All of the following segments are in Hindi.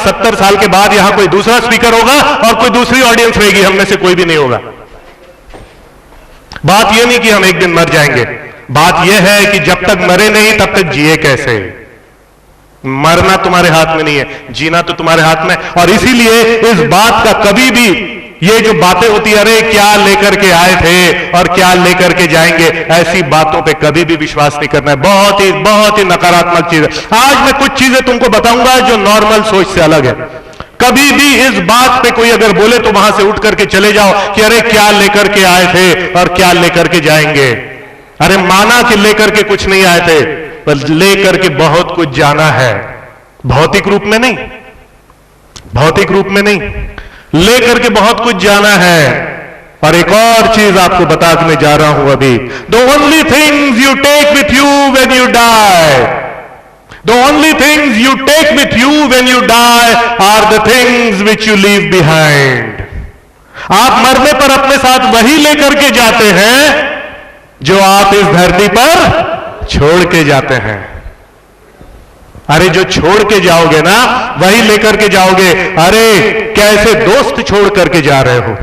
70 साल के बाद यहां कोई दूसरा स्पीकर होगा और कोई दूसरी ऑडियंस रहेगी, हम में से कोई भी नहीं होगा। बात यह नहीं कि हम एक दिन मर जाएंगे, बात यह है कि जब तक मरे नहीं तब तक जिए कैसे। मरना तुम्हारे हाथ में नहीं है, जीना तो तुम्हारे हाथ में। और इसीलिए इस बात का कभी भी, ये जो बातें होती है, अरे क्या लेकर के आए थे और क्या लेकर के जाएंगे, ऐसी बातों पे कभी भी विश्वास नहीं करना है। बहुत ही नकारात्मक चीज है। आज मैं कुछ चीजें तुमको बताऊंगा जो नॉर्मल सोच से अलग है। कभी भी इस बात पे कोई अगर बोले तो वहां से उठ करके चले जाओ कि अरे क्या लेकर के आए थे और क्या लेकर के जाएंगे। अरे माना कि लेकर के कुछ नहीं आए थे, पर लेकर के बहुत कुछ जाना है। भौतिक रूप में नहीं, भौतिक रूप में नहीं, लेकर के बहुत कुछ जाना है। और एक और चीज आपको बता के मैं जा रहा हूं अभी, the only things you take with you when you die, the only things you take with you when you die are the things which you leave behind. आप मरने पर अपने साथ वही लेकर के जाते हैं जो आप इस धरती पर छोड़ के जाते हैं। अरे जो छोड़ के जाओगे ना वही लेकर के जाओगे। अरे कैसे दोस्त छोड़ करके जा रहे हो,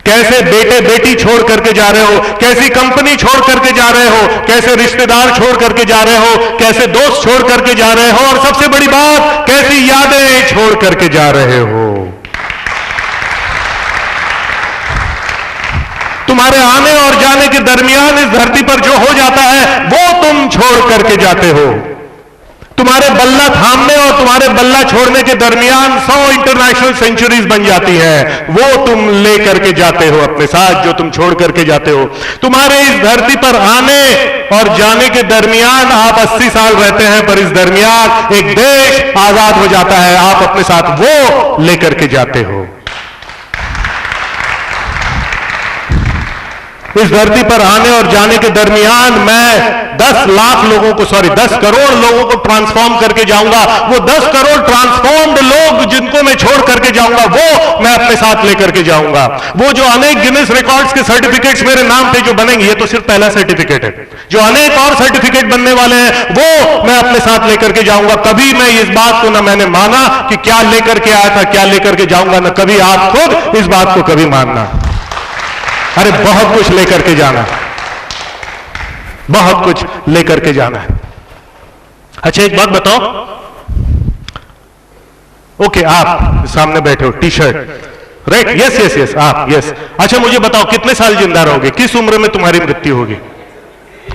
कैसे बेटे बेटी छोड़ करके जा रहे हो, कैसी कंपनी छोड़ करके जा रहे हो, कैसे रिश्तेदार छोड़ करके जा रहे हो, कैसे दोस्त छोड़ करके जा रहे हो, और सबसे बड़ी बात कैसी यादें छोड़ करके जा रहे हो। तुम्हारे आने और जाने के दरमियान इस धरती पर जो हो जाता है वो तुम छोड़ करके जाते हो। तुम्हारे बल्ला थामने और तुम्हारे बल्ला छोड़ने के दरमियान 100 इंटरनेशनल सेंचुरीज बन जाती है, वो तुम ले करके जाते हो अपने साथ, जो तुम छोड़ करके जाते हो। तुम्हारे इस धरती पर आने और जाने के दरमियान आप 80 साल रहते हैं, पर इस दरमियान एक देश आजाद हो जाता है, आप अपने साथ वो लेकर के जाते हो। इस धरती पर आने और जाने के दरमियान मैं 10 लाख लोगों को, 10 करोड़ लोगों को ट्रांसफॉर्म करके जाऊंगा। वो 10 करोड़ ट्रांसफॉर्म्ड लोग जिनको मैं छोड़ करके जाऊंगा वो मैं अपने साथ लेकर के जाऊंगा। वो जो अनेक गिनीज रिकॉर्ड्स के सर्टिफिकेट्स मेरे नाम पे जो बनेंगे, ये तो सिर्फ पहला सर्टिफिकेट है, जो अनेक और सर्टिफिकेट बनने वाले हैं वो मैं अपने साथ लेकर के जाऊंगा। कभी मैं इस बात को ना मैंने माना कि क्या लेकर के आया था, क्या लेकर के जाऊंगा, ना कभी आप खुद इस बात को कभी मानना। अरे बहुत कुछ लेकर के जाना है, बहुत कुछ लेकर के जाना है। अच्छा एक बात बताओ, ओके आप सामने बैठे हो, टी शर्ट, राइट, यस आप, यस। अच्छा मुझे बताओ कितने साल जिंदा रहोगे, किस उम्र में तुम्हारी मृत्यु होगी?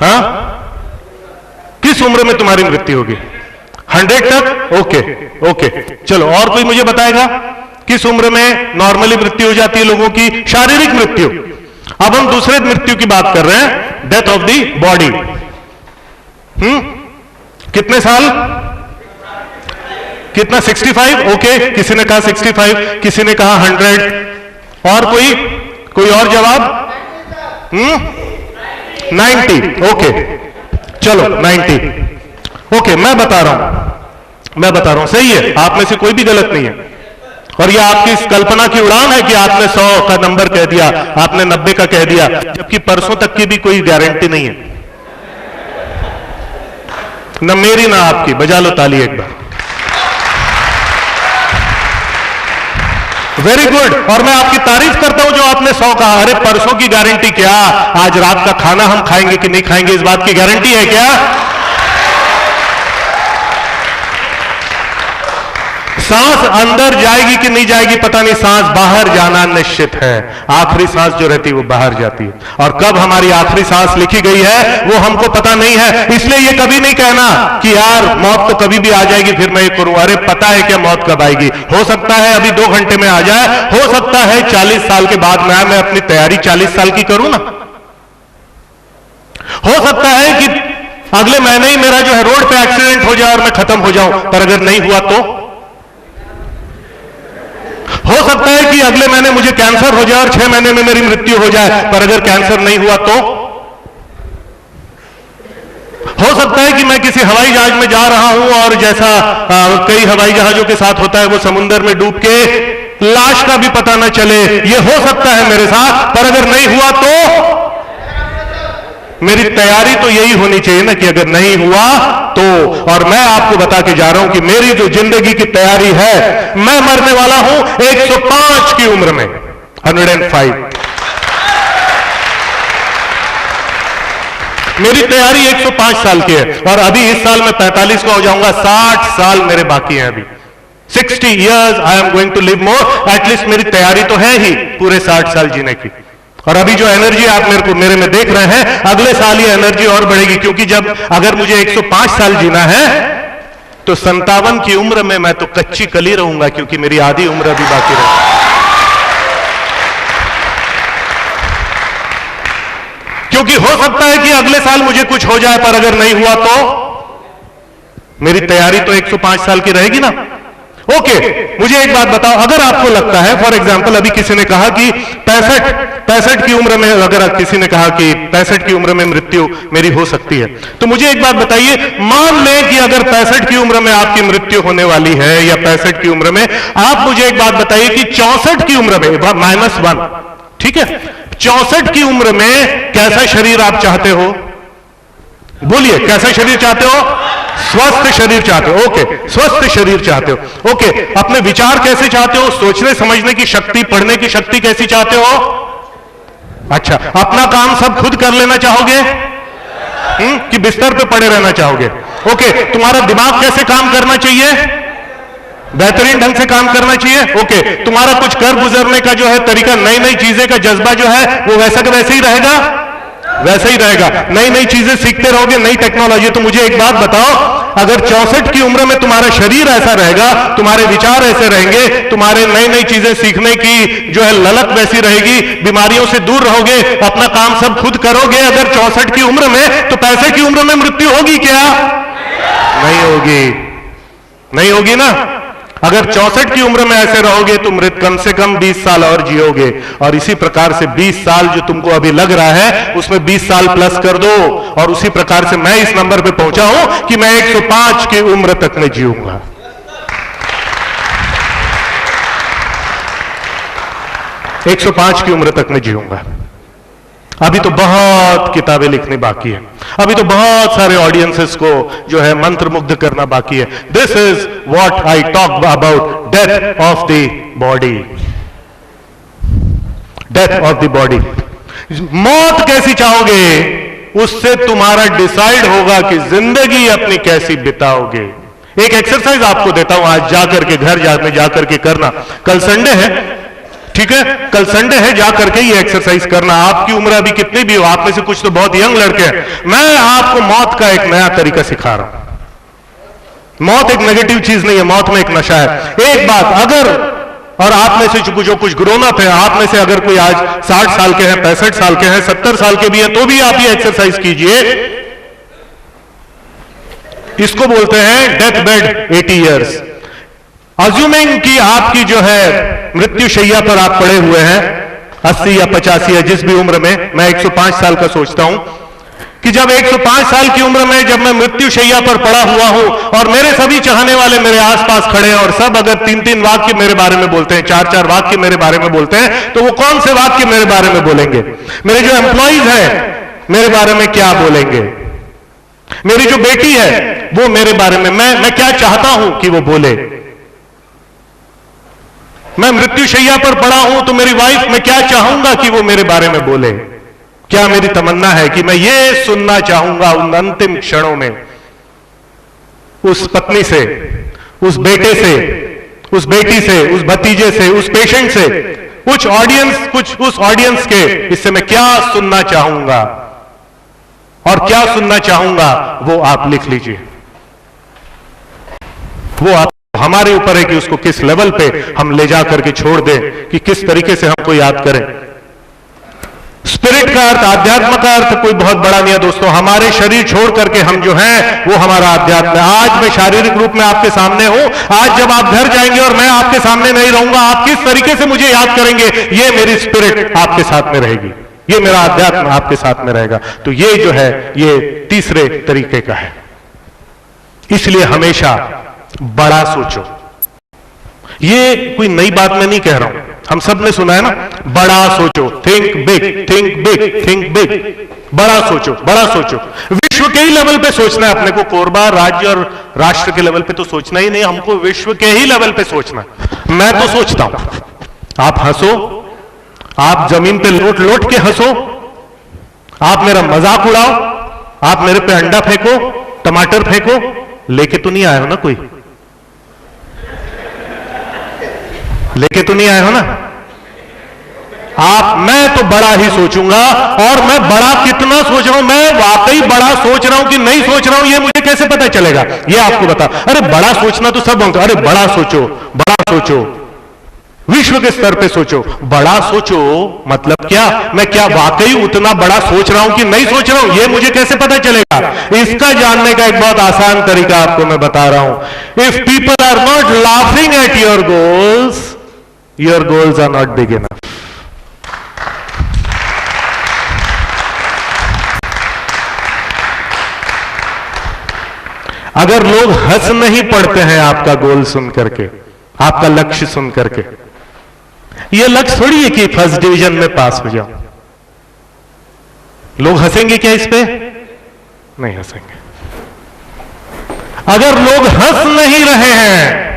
हाँ, किस उम्र में तुम्हारी मृत्यु होगी? 100 तक? ओके, चलो और कोई मुझे बताएगा किस उम्र में नॉर्मली मृत्यु हो जाती है लोगों की, शारीरिक मृत्यु। अब हम दूसरे मृत्यु की बात कर रहे हैं, डेथ ऑफ दी बॉडी। कितने साल? कितना? 65? ओके, किसी ने कहा 65, किसी ने कहा 100, और कोई और जवाब? 90? ओके, चलो 90। ओके, मैं बता रहा हूं, सही है, आप में से कोई भी गलत नहीं है। और ये आपकी इस कल्पना की उड़ान है कि आपने 100 का नंबर कह दिया, आपने 90 का कह दिया, जबकि परसों तक की भी कोई गारंटी नहीं है, न मेरी ना आपकी। बजा लो ताली एक बार, वेरी गुड। और मैं आपकी तारीफ करता हूं जो आपने 100 कहा। अरे परसों की गारंटी क्या? आज रात का खाना हम खाएंगे कि नहीं खाएंगे, इस बात की गारंटी है क्या? सांस अंदर जाएगी कि नहीं जाएगी पता नहीं, सांस बाहर जाना निश्चित है। आखिरी सांस जो रहती है वो बाहर जाती है, और कब हमारी आखिरी सांस लिखी गई है वो हमको पता नहीं है। इसलिए ये कभी नहीं कहना कि यार मौत तो कभी भी आ जाएगी फिर मैं ये करूं। अरे पता है क्या मौत कब आएगी? हो सकता है अभी 2 घंटे में आ जाए, हो सकता है 40 साल के बाद में आए। मैं अपनी तैयारी 40 साल की करूं ना। हो सकता है कि अगले महीने ही मेरा जो है रोड पे एक्सीडेंट हो जाए और मैं खत्म हो जाऊं, पर अगर नहीं हुआ तो? हो सकता है कि अगले महीने मुझे कैंसर हो जाए और 6 महीने में मेरी मृत्यु हो जाए, पर अगर कैंसर नहीं हुआ तो? हो सकता है कि मैं किसी हवाई जहाज में जा रहा हूं और जैसा कई हवाई जहाजों के साथ होता है, वो समुद्र में डूब के लाश का भी पता न चले। ये हो सकता है मेरे साथ, पर अगर नहीं हुआ तो? मेरी तैयारी तो यही होनी चाहिए ना कि अगर नहीं हुआ तो और मैं आपको बता के जा रहा हूं कि मेरी जो जिंदगी की तैयारी है, मैं मरने वाला हूं 105 की उम्र में, 105। मेरी तैयारी 105 साल की है और अभी इस साल मैं 45 का हो जाऊंगा, 60 साल मेरे बाकी हैं अभी। 60 years I am going to live more, at least मेरी तैयारी तो है ही पूरे 60 साल जीने की। और अभी जो एनर्जी आप मेरे में देख रहे हैं, अगले साल ये एनर्जी और बढ़ेगी, क्योंकि जब अगर मुझे 105 साल जीना है तो 57 की उम्र में मैं तो कच्ची कली रहूंगा, क्योंकि मेरी आधी उम्र अभी बाकी रहेगी। क्योंकि हो सकता है कि अगले साल मुझे कुछ हो जाए, पर अगर नहीं हुआ तो मेरी तैयारी तो 105 साल की रहेगी ना। ओके, मुझे एक बात बताओ, अगर आपको लगता है, फॉर एग्जांपल अभी किसी ने कहा कि 65 की उम्र में, अगर किसी ने कहा कि 65 की उम्र में मृत्यु मेरी हो सकती है, तो मुझे एक बात बताइए, मान लें कि अगर 65 की उम्र में आपकी मृत्यु होने वाली है या 65 की उम्र में, आप मुझे एक बात बताइए कि 64 की उम्र में -1, ठीक है, 64 की उम्र में कैसा शरीर आप चाहते हो? बोलिए, कैसा शरीर चाहते हो? स्वस्थ शरीर चाहते हो? ओके, स्वस्थ शरीर चाहते हो। ओके, अपने विचार कैसे चाहते हो? सोचने समझने की शक्ति, पढ़ने की शक्ति कैसी चाहते हो? अच्छा, अपना काम सब खुद कर लेना चाहोगे कि बिस्तर पे पड़े रहना चाहोगे? ओके, तुम्हारा दिमाग कैसे काम करना चाहिए? बेहतरीन ढंग से काम करना चाहिए। ओके, तुम्हारा कुछ कर गुजरने का जो है तरीका, नई नई चीजें का जज्बा जो है वो वैसा का वैसे ही रहेगा, वैसे ही रहेगा। नई नई चीजें सीखते रहोगे, नई टेक्नोलॉजी। तो मुझे एक बात बताओ, अगर 64 की उम्र में तुम्हारा शरीर ऐसा रहेगा, तुम्हारे विचार ऐसे रहेंगे, तुम्हारे नई नई चीजें सीखने की जो है ललक वैसी रहेगी, बीमारियों से दूर रहोगे, अपना काम सब खुद करोगे, अगर 64 की उम्र में, तो 65 की उम्र में मृत्यु होगी क्या? नहीं होगी, नहीं होगी ना। अगर 64 की उम्र में ऐसे रहोगे तो कम से कम 20 साल और जियोगे, और इसी प्रकार से 20 साल जो तुमको अभी लग रहा है उसमें 20 साल प्लस कर दो, और उसी प्रकार से मैं इस नंबर पे पहुंचा हूं कि मैं 105 की उम्र तक में जीऊंगा। मैं 105 की उम्र तक में जीऊंगा। अभी तो बहुत किताबें लिखनी बाकी है, अभी तो बहुत सारे ऑडियंसेस को जो है मंत्रमुग्ध करना बाकी है। This is what I talk about death of the body, death of the body. मौत कैसी चाहोगे, उससे तुम्हारा डिसाइड होगा कि जिंदगी अपनी कैसी बिताओगे। एक एक्सरसाइज आपको देता हूं, आज जाकर के घर में जाकर के करना। कल संडे है, ठीक है, कल संडे है, जाकर के ये एक्सरसाइज करना। आपकी उम्र अभी कितनी भी हो, आप में से कुछ तो बहुत यंग लड़के हैं, मैं आपको मौत का एक नया तरीका सिखा रहा हूं। मौत एक नेगेटिव चीज नहीं है, मौत में एक नशा है। एक बात, अगर और आप में से जो कुछ ग्रोन अप है, आप में से अगर कोई आज 60 साल के हैं, 65 साल के हैं, 70 साल के भी हैं, तो भी आप ये एक्सरसाइज कीजिए। इसको बोलते हैं डेथ बेड 80 ईयर्स। अज्यूमिंग कि आपकी जो है मृत्यु शैया पर आप पड़े हुए हैं, 80 या 85 या जिस भी उम्र में, मैं 105 साल का सोचता हूं कि जब 105 साल की उम्र में जब मैं मृत्यु शैया पर पड़ा हुआ हूं और मेरे सभी चाहने वाले मेरे आसपास खड़े हैं, और सब अगर 3-3 वाक्य मेरे बारे में बोलते हैं, 4-4 वाक्य मेरे बारे में बोलते हैं, तो वो कौन से वाक्य मेरे बारे में बोलेंगे? मेरे जो एम्प्लॉइज हैं मेरे बारे में क्या बोलेंगे? मेरी जो बेटी है वो मेरे बारे में, मैं क्या चाहता हूं कि वो बोले? मैं मृत्यु शैया पर पड़ा हूं तो मेरी वाइफ, मैं क्या चाहूंगा कि वो मेरे बारे में बोले? क्या मेरी तमन्ना है कि मैं ये सुनना चाहूंगा उन अंतिम क्षणों में उस पत्नी से, उस बेटे से, उस बेटी से, उस भतीजे से, उस पेशेंट से, कुछ उस ऑडियंस के इससे मैं क्या सुनना चाहूंगा, और क्या सुनना चाहूंगा वो आप लिख लीजिए। वो आप, हमारे ऊपर है कि उसको किस लेवल पे हम ले जा करके छोड़ दें, कि किस तरीके से हमको याद करें। स्पिरिट का अर्थ, आध्यात्म का अर्थ कोई बहुत बड़ा नहीं है दोस्तों। हमारे शरीर छोड़ करके हम जो हैं वो हमारा आध्यात्म है। आज मैं शारीरिक रूप में आपके सामने हूं, आज जब आप घर जाएंगे और मैं आपके सामने नहीं रहूंगा, आप किस तरीके से मुझे याद करेंगे? ये मेरी स्पिरिट आपके साथ में रहेगी, ये मेरा आध्यात्म आपके साथ में रहेगा। तो ये जो है ये तीसरे तरीके का है। इसलिए हमेशा बड़ा सोचो। ये कोई नई बात मैं नहीं कह रहा हूं, हम सब ने सुना है ना, बड़ा सोचो, think big, think big, think big, बड़ा सोचो, बड़ा सोचो। विश्व के ही लेवल पे सोचना है अपने को, कोरबा राज्य और राष्ट्र के लेवल पे तो सोचना ही नहीं, हमको विश्व के ही लेवल पे सोचना। मैं तो सोचता हूं, आप हंसो, आप जमीन पे लोट लोट के हंसो, आप मेरा मजाक उड़ाओ, आप मेरे पे अंडा फेंको, टमाटर फेंको, लेके तो नहीं आए हो ना कोई, लेके तो नहीं आए हो ना आप। मैं तो बड़ा ही सोचूंगा, और मैं बड़ा कितना सोच रहा हूं, मैं वाकई बड़ा सोच रहा हूं कि नहीं सोच रहा हूं, ये मुझे कैसे पता चलेगा, ये आपको बता। अरे बड़ा सोचना तो सब बोलते, अरे बड़ा सोचो, बड़ा सोचो, विश्व के स्तर पे सोचो। बड़ा सोचो मतलब क्या, मैं क्या वाकई उतना बड़ा सोच रहा हूं कि नहीं सोच रहा हूं, ये मुझे कैसे पता चलेगा। इसका जानने का एक बहुत आसान तरीका आपको मैं बता रहा हूं। If people are not laughing at your goals are not big enough. अगर लोग हंस नहीं पड़ते हैं आपका गोल सुन करके, आपका लक्ष्य सुन करके, यह लक्ष्य थोड़ी है कि फर्स्ट डिवीजन में पास हो जाओ। लोग हंसेंगे क्या इस पे? नहीं हंसेंगे। अगर लोग हंस नहीं रहे हैं,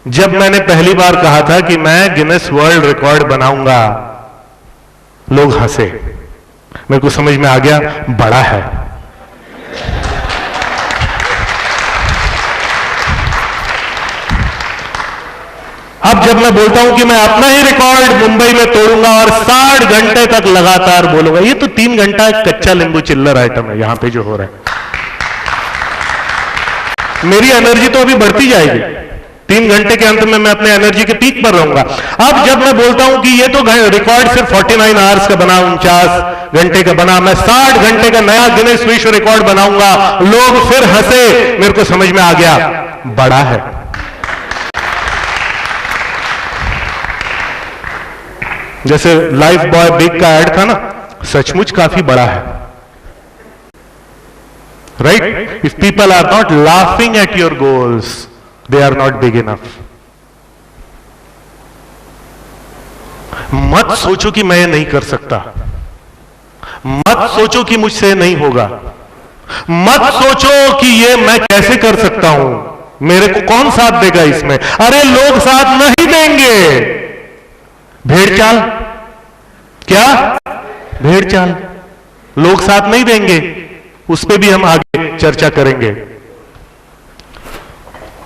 जब मैंने पहली बार कहा था कि मैं गिनेस वर्ल्ड रिकॉर्ड बनाऊंगा, लोग हंसे, मेरे को समझ में आ गया बड़ा है। अब जब मैं बोलता हूं कि मैं अपना ही रिकॉर्ड मुंबई में तोड़ूंगा और 60 घंटे तक लगातार बोलूंगा, ये तो 3 घंटा कच्चा नींबू चिल्लर आइटम है यहां पे जो हो रहा है। मेरी एनर्जी तो अभी बढ़ती जाएगी, 3 घंटे के अंत में मैं अपने एनर्जी के पीक पर रहूंगा। अब जब मैं बोलता हूं कि ये तो रिकॉर्ड सिर्फ 49 आवर्स का बना, 49 घंटे का बना, मैं 60 घंटे का नया गिनेस विश्व रिकॉर्ड बनाऊंगा, लोग फिर हंसे, मेरे को समझ में आ गया बड़ा है। जैसे लाइफ बॉय बिग का ऐड था ना, सचमुच काफी बड़ा है, right. If people are not laughing at your goals, they are not big enough. मत सोचो कि मैं ये नहीं कर सकता, मत सोचो कि मुझसे नहीं होगा, मत सोचो कि ये मैं कैसे कर सकता हूं, मेरे को कौन साथ देगा इसमें। अरे लोग साथ नहीं देंगे। भेड़ चाल, क्या भेड़ चाल, लोग साथ नहीं देंगे, उस पर भी हम आगे चर्चा करेंगे।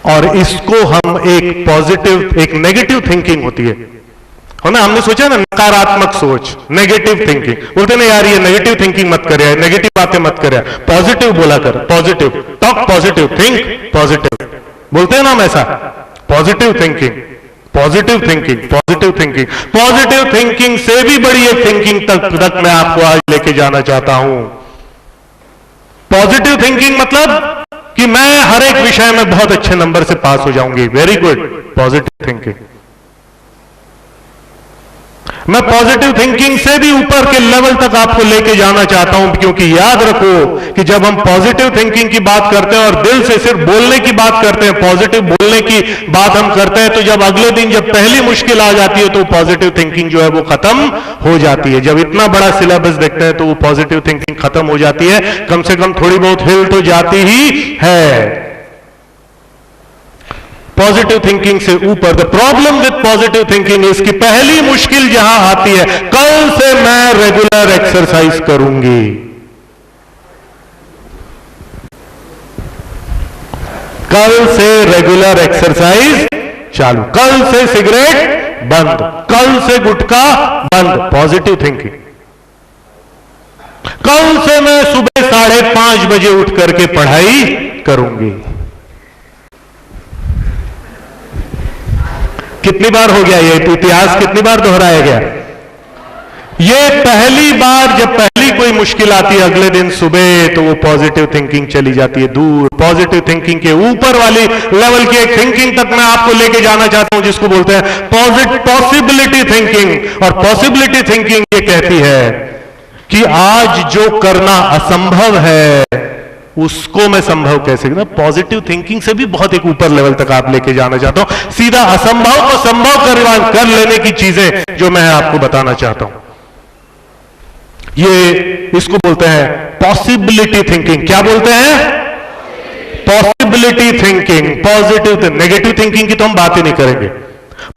और इसको हम एक पॉजिटिव, एक नेगेटिव थिंकिंग होती है ना, हमने सोचा ना नकारात्मक सोच, नेगेटिव थिंकिंग। बोलते ना यार ये नेगेटिव थिंकिंग मत करे, नेगेटिव बातें मत करे, पॉजिटिव बोला कर, positive talk, positive think, positive बोलते हैं ना हम ऐसा, positive thinking, positive thinking, positive thinking. Positive thinking से भी बड़ी एक थिंकिंग तक मैं आपको आज लेके जाना चाहता हूं। पॉजिटिव थिंकिंग मतलब कि मैं हर एक विषय में बहुत अच्छे नंबर से पास हो जाऊंगी, वेरी गुड, पॉजिटिव थिंकिंग। मैं पॉजिटिव थिंकिंग से भी ऊपर के लेवल तक आपको लेके जाना चाहता हूं, क्योंकि याद रखो कि जब हम पॉजिटिव थिंकिंग की बात करते हैं और दिल से सिर्फ बोलने की बात करते हैं, पॉजिटिव बोलने की बात हम करते हैं, तो जब अगले दिन जब पहली मुश्किल आ जाती है तो पॉजिटिव थिंकिंग जो है वो खत्म हो जाती है। जब इतना बड़ा सिलेबस देखते हैं तो वो पॉजिटिव थिंकिंग खत्म हो जाती है, कम से कम थोड़ी बहुत हिल तो जाती ही है। पॉजिटिव थिंकिंग से ऊपर, the problem with positive thinking इसकी पहली मुश्किल जहां आती है, कल से मैं रेगुलर एक्सरसाइज करूंगी, कल से रेगुलर एक्सरसाइज चालू, कल से सिगरेट बंद, कल से गुटखा बंद, पॉजिटिव थिंकिंग। कल से मैं सुबह 5:30 बजे उठ करके पढ़ाई करूंगी। कितनी बार हो गया ये इतिहास, कितनी बार दोहराया गया? ये पहली बार जब पहली कोई मुश्किल आती है अगले दिन सुबह, तो वो पॉजिटिव थिंकिंग चली जाती है दूर। पॉजिटिव थिंकिंग के ऊपर वाली लेवल की एक थिंकिंग तक मैं आपको लेके जाना चाहता हूं, जिसको बोलते हैं पॉसिबिलिटी थिंकिंग। और पॉसिबिलिटी थिंकिंग ये कहती है कि आज जो करना असंभव है उसको मैं संभव कैसे ना, पॉजिटिव थिंकिंग से भी बहुत एक ऊपर लेवल तक आप लेके जाना चाहता हूं। सीधा असंभव को संभव कर लेने की चीजें जो मैं आपको बताना चाहता हूं, ये इसको बोलते हैं पॉसिबिलिटी थिंकिंग। क्या बोलते हैं? Possibility thinking. Positive, negative thinking की तो हम बात ही नहीं करेंगे।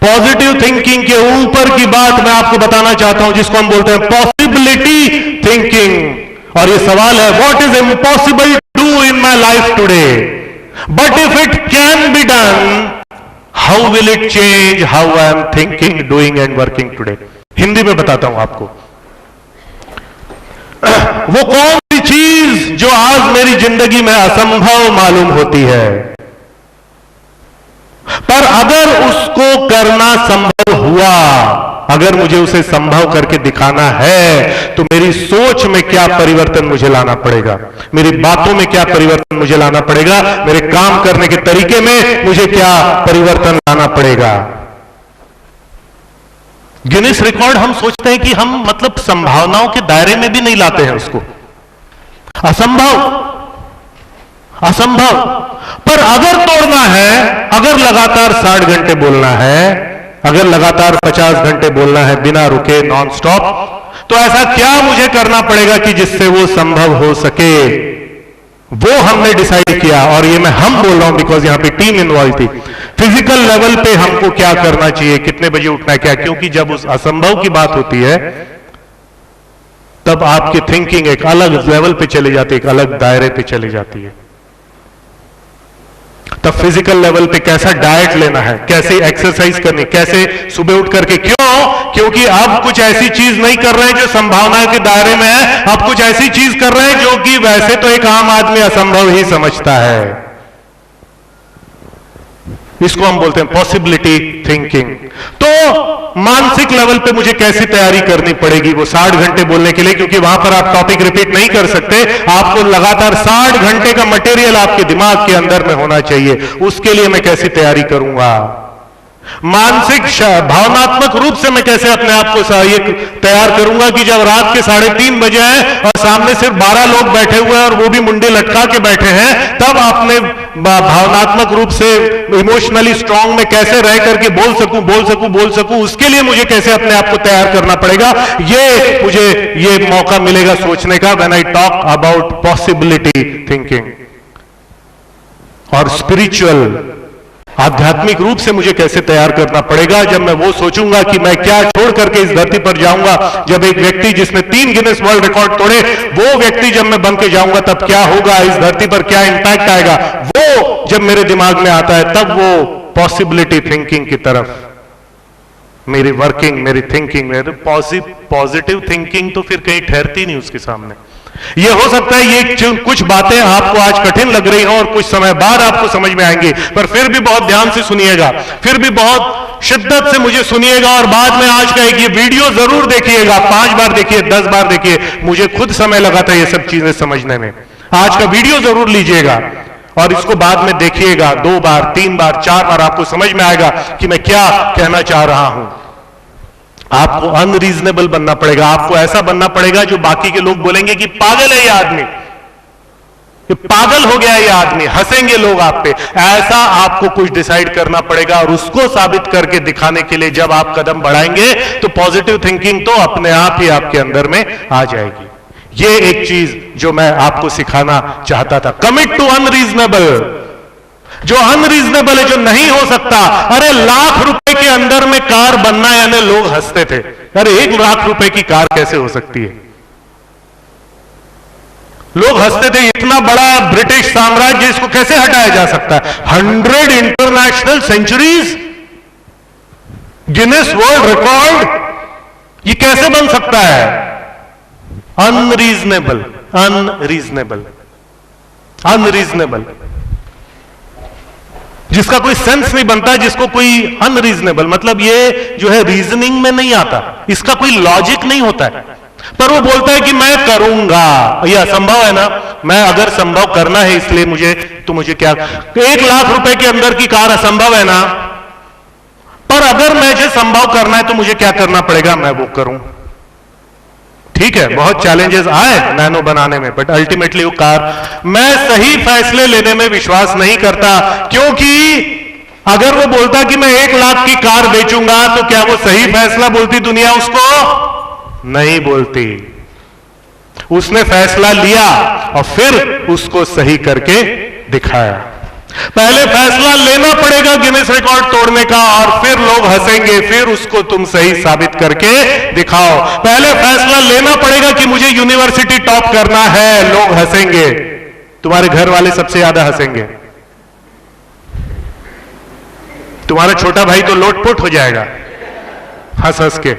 पॉजिटिव थिंकिंग के ऊपर की बात मैं आपको बताना चाहता हूं, जिसको हम बोलते हैं पॉसिबिलिटी थिंकिंग। और ये सवाल है, what is impossible to do in my life today, but if it can be done, how will it change how I am thinking, doing and working today. Hindi में बताता हूं आपको, वो कौन सी चीज जो आज मेरी जिंदगी में असंभव मालूम होती है, पर अगर उसको करना संभव हुआ, अगर मुझे उसे संभव करके दिखाना है, तो मेरी सोच में क्या परिवर्तन मुझे लाना पड़ेगा, मेरी बातों में क्या परिवर्तन मुझे लाना पड़ेगा, मेरे काम करने के तरीके में मुझे क्या परिवर्तन लाना पड़ेगा। गिनीज रिकॉर्ड हम सोचते हैं कि हम मतलब संभावनाओं के दायरे में भी नहीं लाते हैं उसको, असंभव। पर अगर तोड़ना है, अगर लगातार 60 घंटे बोलना है, अगर लगातार 50 घंटे बोलना है बिना रुके, नॉन स्टॉप, तो ऐसा क्या मुझे करना पड़ेगा कि जिससे वो संभव हो सके। वो हमने डिसाइड किया, और ये मैं हम बोल रहा हूं बिकॉज यहां पे टीम इन्वॉल्व थी। फिजिकल लेवल पे हमको क्या करना चाहिए, कितने बजे उठना है, क्या, क्योंकि जब उस असंभव की बात होती है तब आपकी थिंकिंग एक अलग लेवल पे चली जाती है, एक अलग दायरे पे चली जाती है। तब फिजिकल लेवल पे कैसा डाइट लेना है, कैसे एक्सरसाइज करनी, कैसे सुबह उठ करके, क्योंकि अब कुछ ऐसी चीज नहीं कर रहे हैं जो संभावना के दायरे में है, अब कुछ ऐसी चीज कर रहे हैं जो कि वैसे तो एक आम आदमी असंभव ही समझता है। इसको हम बोलते हैं पॉसिबिलिटी थिंकिंग। तो मानसिक लेवल पे मुझे कैसी तैयारी करनी पड़ेगी वो 60 घंटे बोलने के लिए, क्योंकि वहां पर आप टॉपिक रिपीट नहीं कर सकते, आपको लगातार 60 घंटे का मटेरियल आपके दिमाग के अंदर में होना चाहिए। उसके लिए मैं कैसी तैयारी करूंगा, मानसिक भावनात्मक रूप से मैं कैसे अपने आप को तैयार करूंगा कि जब रात के 3:30 बजे हैं और सामने सिर्फ 12 लोग बैठे हुए हैं और वो भी मुंडे लटका के बैठे हैं, तब अपने भावनात्मक रूप से इमोशनली स्ट्रांग में कैसे रह करके बोल सकूं, उसके लिए मुझे कैसे अपने आप को तैयार करना पड़ेगा। ये मुझे ये मौका मिलेगा सोचने का when I talk about possibility thinking. और स्पिरिचुअल, आध्यात्मिक रूप से मुझे कैसे तैयार करना पड़ेगा, जब मैं वो सोचूंगा कि मैं क्या छोड़ करके इस धरती पर जाऊंगा। जब एक व्यक्ति जिसने 3 गिनेस वर्ल्ड रिकॉर्ड तोड़े, वो व्यक्ति जब मैं बन के जाऊंगा तब क्या होगा, इस धरती पर क्या इंपैक्ट आएगा, वो जब मेरे दिमाग में आता है, तब वो पॉसिबिलिटी थिंकिंग की तरफ मेरी वर्किंग, मेरी थिंकिंग, मेरी पॉजिटिव थिंकिंग तो फिर कहीं ठहरती नहीं उसके सामने। यह हो सकता है ये कुछ बातें आपको आज कठिन लग रही हो और कुछ समय बाद आपको समझ में आएंगी, पर फिर भी बहुत ध्यान से सुनिएगा, फिर भी बहुत शिद्दत से मुझे सुनिएगा। और बाद में आज का एक ये वीडियो जरूर देखिएगा, 5 बार देखिए, 10 बार देखिए, मुझे खुद समय लगा था ये सब चीजें समझने में। आज का वीडियो जरूर लीजिएगा और इसको बाद में देखिएगा 2 बार, 3 बार, 4 बार, आपको समझ में आएगा कि मैं क्या कहना चाह रहा हूं। आपको अनरीजनेबल बनना पड़ेगा, आपको ऐसा बनना पड़ेगा जो बाकी के लोग बोलेंगे कि पागल है ये आदमी, ये पागल हो गया ये आदमी, हंसेंगे लोग आप पे। ऐसा आपको कुछ डिसाइड करना पड़ेगा और उसको साबित करके दिखाने के लिए जब आप कदम बढ़ाएंगे तो पॉजिटिव थिंकिंग तो अपने आप ही आपके अंदर में आ जाएगी। ये एक चीज जो मैं आपको सिखाना चाहता था, कमिट टू अनरीजनेबल। जो अनरीजनेबल है, जो नहीं हो सकता। अरे लाख रुपए के अंदर में कार बनना, यानी लोग हंसते थे, अरे 1 लाख रुपए की कार कैसे हो सकती है, लोग हंसते थे। इतना बड़ा ब्रिटिश साम्राज्य, इसको कैसे हटाया जा सकता है, 100 international centuries, Guinness world record, ये कैसे बन सकता है। अनरीजनेबल, अनरीजनेबल, अनरीजनेबल, जिसका कोई सेंस नहीं बनता, जिसको कोई अनरीजनेबल, मतलब ये जो है रीजनिंग में नहीं आता, इसका कोई लॉजिक नहीं होता है, पर वो बोलता है कि मैं करूंगा। ये असंभव है ना, मैं अगर संभव करना है इसलिए मुझे क्या, 1 लाख रुपए के अंदर की कार असंभव है ना, पर अगर मुझे संभव करना है तो मुझे क्या करना पड़ेगा, मैं वो करूं। ठीक है, बहुत चैलेंजेस आए नैनो बनाने में, बट अल्टीमेटली वो कार, मैं सही फैसले लेने में विश्वास नहीं करता, क्योंकि अगर वो बोलता कि मैं 1 लाख की कार बेचूंगा, तो क्या वो सही फैसला बोलती दुनिया उसको? नहीं बोलती। उसने फैसला लिया और फिर उसको सही करके दिखाया। पहले फैसला लेना पड़ेगा गिनीज रिकॉर्ड तोड़ने का, और फिर लोग हंसेंगे, फिर उसको तुम सही साबित करके दिखाओ। पहले फैसला लेना पड़ेगा कि मुझे यूनिवर्सिटी टॉप करना है, लोग हंसेंगे, तुम्हारे घर वाले सबसे ज्यादा हंसेंगे, तुम्हारा छोटा भाई तो लोटपोट हो जाएगा हंस हंस के।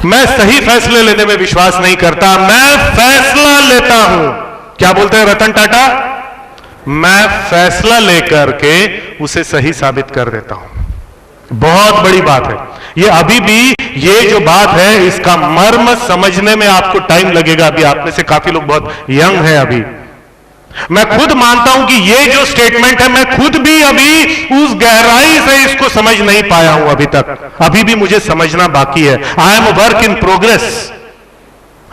मैं सही फैसले लेने में विश्वास नहीं करता, मैं फैसला लेता हूं। क्या बोलते हैं रतन टाटा? मैं फैसला लेकर के उसे सही साबित कर देता हूं। बहुत बड़ी बात है ये। अभी भी ये जो बात है, इसका मर्म समझने में आपको टाइम लगेगा। अभी आप में से काफी लोग बहुत यंग हैं अभी। मैं खुद मानता हूं कि ये जो स्टेटमेंट है, मैं खुद भी अभी उस गहराई से इसको समझ नहीं पाया हूं अभी तक। अभी भी मुझे समझना बाकी है। I am work in progress.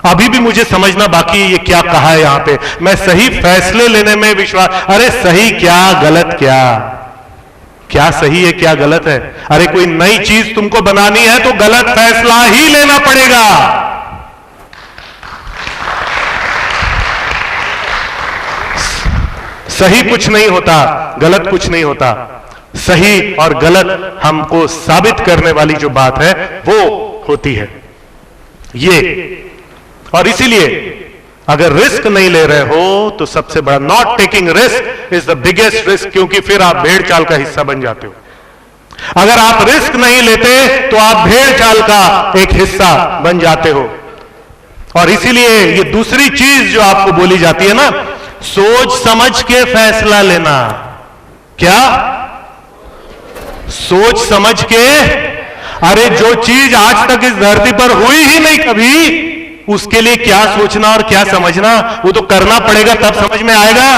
अभी भी मुझे समझना बाकी है ये क्या कहा है यहां पे। मैं सही फैसले लेने में विश्वास, अरे सही क्या गलत क्या, क्या सही है क्या गलत है? अरे कोई नई चीज तुमको बनानी है तो गलत फैसला ही लेना पड़ेगा। सही कुछ नहीं होता, गलत कुछ नहीं होता। सही और गलत हमको साबित करने वाली जो बात है वो होती है ये। और इसीलिए अगर रिस्क नहीं ले रहे हो तो सबसे बड़ा, not taking risk is the biggest risk, क्योंकि फिर आप भेड़ चाल का हिस्सा बन जाते हो। अगर आप रिस्क नहीं लेते तो आप भेड़ चाल का एक हिस्सा बन जाते हो। और इसीलिए ये दूसरी चीज जो आपको बोली जाती है ना, सोच समझ के फैसला लेना। क्या? सोच समझ के। अरे जो चीज आज तक इस धरती पर हुई ही नहीं कभी, उसके लिए क्या सोचना और क्या समझना? वो तो करना पड़ेगा तब समझ में आएगा।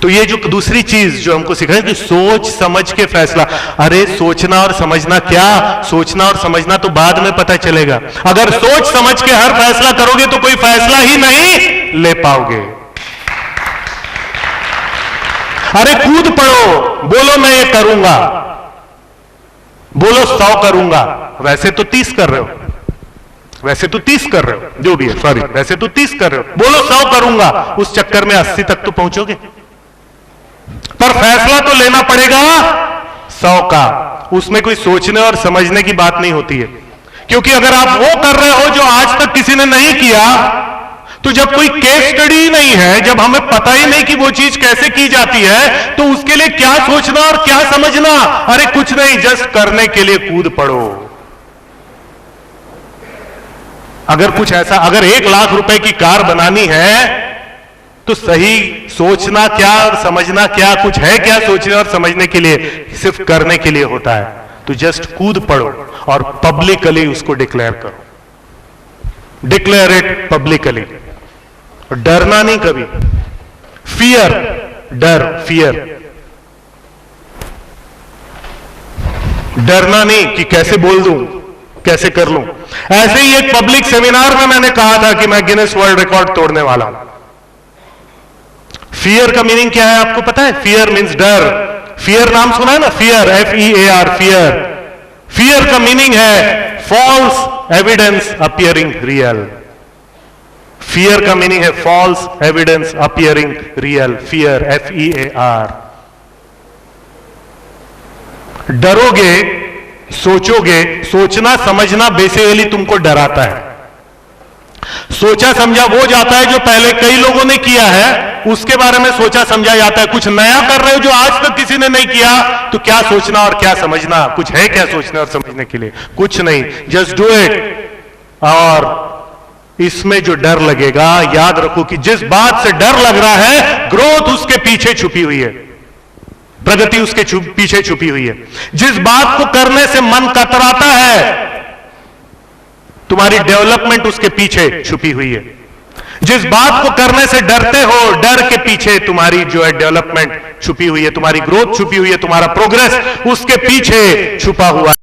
तो ये जो दूसरी चीज जो हमको सिखाई कि सोच समझ के फैसला। अरे सोचना और समझना क्या? सोचना और समझना तो बाद में पता चलेगा। अगर सोच समझ के हर फैसला करोगे तो कोई फैसला ही नहीं ले पाओगे। अरे कूद पड़ो, बोलो मैं ये करूंगा, बोलो 100 करूंगा, वैसे तो 30 कर रहे हो, वैसे तो 30 कर रहे हो, जो भी है, सॉरी, वैसे तो 30 कर रहे हो, बोलो 100 करूंगा, उस चक्कर में 80 तक तो पहुंचोगे। पर फैसला तो लेना पड़ेगा 100 का। उसमें कोई सोचने और समझने की बात नहीं होती है, क्योंकि अगर आप वो कर रहे हो जो आज तक किसी ने नहीं किया, तो जब कोई केस स्टडी नहीं है, जब हमें पता ही नहीं कि वो चीज कैसे की जाती है, तो उसके लिए क्या सोचना और क्या समझना? अरे कुछ नहीं, जस्ट करने के लिए कूद पड़ो। अगर कुछ ऐसा, अगर 1 लाख रुपए की कार बनानी है तो सही सोचना क्या और समझना क्या? कुछ है क्या सोचने और समझने के लिए? सिर्फ करने के लिए होता है। तो जस्ट कूद पड़ो और पब्लिकली उसको डिक्लेयर करो। Declare it publicly. डरना नहीं कभी। फियर, डर, फियर, डरना नहीं कि कैसे बोल दूं, कैसे कर लूं। ऐसे ही एक पब्लिक सेमिनार में मैंने कहा था कि मैं गिनेस वर्ल्ड रिकॉर्ड तोड़ने वाला हूं। फियर का मीनिंग क्या है आपको पता है? फियर मीन्स डर। फियर नाम सुना है ना? Fear, FEAR, fear. फियर का मीनिंग है false evidence appearing real. Fear का मीनिंग है false evidence appearing real. Fear, FEAR। डरोगे, सोचोगे। सोचना समझना बेसिकली तुमको डराता है। सोचा समझा वो जाता है जो पहले कई लोगों ने किया है, उसके बारे में सोचा समझा जाता है। कुछ नया कर रहे हो जो आज तक किसी ने नहीं किया, तो क्या सोचना और क्या समझना? कुछ है क्या सोचने और समझने के लिए? कुछ नहीं, जस्ट डू इट। और इसमें जो डर लगेगा, याद रखो कि जिस बात से डर लग रहा है, ग्रोथ उसके पीछे छुपी हुई है, प्रगति उसके पीछे छुपी हुई है। जिस बात को करने से मन कतराता है, तुम्हारी डेवलपमेंट उसके पीछे छुपी हुई है। जिस बात को करने से डरते हो, डर के पीछे तुम्हारी जो है डेवलपमेंट छुपी हुई है, तुम्हारी ग्रोथ छुपी हुई है, तुम्हारा प्रोग्रेस उसके पीछे छुपा हुआ है।